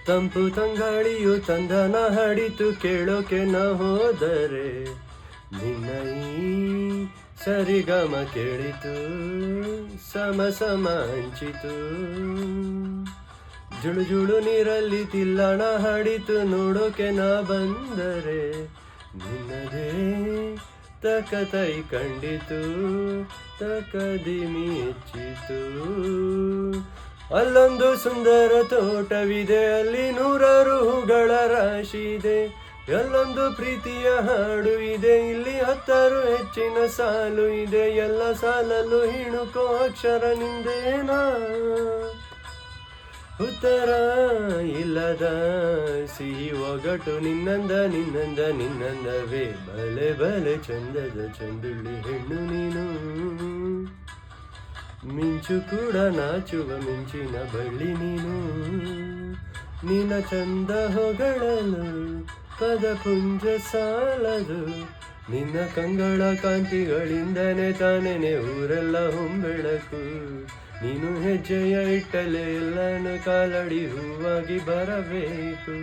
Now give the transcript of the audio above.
ತಂಪು ತಂಗಾಳಿಯು ತಂದನ ಹಡಿತು ಕೇಳೋಕೆ ನ ಹೋದರೆ ನಿನ್ನ ಈ ಸರಿಗಮ ಕೇಳಿತು ಸಮ ಸಮ ಹಂಚಿತು ಜುಳು ಜುಳು ನೀರಲ್ಲಿ ತಿಲ್ಲಣ ಹಡಿತು ನೋಡೋಕೆ ನಾ ಬಂದರೆ ನಿನ್ನದೇ ತಕತೈ ಕಂಡಿತು ತಕದಿಮಿ ಹೆಚ್ಚಿತು ಅಲ್ಲೊಂದು ಸುಂದರ ತೋಟವಿದೆ ಅಲ್ಲಿ ನೂರಾರು ಹೂಗಳ ರಾಶಿ ಇದೆ ಎಲ್ಲೊಂದು ಪ್ರೀತಿಯ ಹಾಡು ಇದೆ ಇಲ್ಲಿ 10 ಹೆಚ್ಚಿನ ಸಾಲು ಇದೆ ಎಲ್ಲ ಸಾಲಲ್ಲೂ ಹಿಣುಕೋ ಅಕ್ಷರ ನಿಂದೇನಾ ಉತ್ತರ ಇಲ್ಲದ ಸಿಹಿ ಒಗಟು ನಿನ್ನಂದವೇ ಬಲೆ ಬಲೆ ಚಂದದ ಚಂದುಳ್ಳಿ ಹೆಣ್ಣು ನೀನು ಮಿಂಚು ಕೂಡ ನಾಚುವ ಮಿಂಚಿನ ಬಳ್ಳಿ ನೀನು ನಿನ್ನ ಚಂದ ಹೊಗಳಲು ಪದಪುಂಜ ಸಾಲದು ನಿನ್ನ ಕಂಗಳ ಕಾಂತಿಗಳಿಂದನೇ ತಾನೇನೆ ಊರೆಲ್ಲ ಹೊಂಬೆಳಕು ನೀನು ಹೆಜ್ಜೆಯ ಇಟ್ಟಲೆ ಎಲ್ಲಾನು ಕಾಲಡಿ ಹೂವಾಗಿ ಬರಬೇಕು.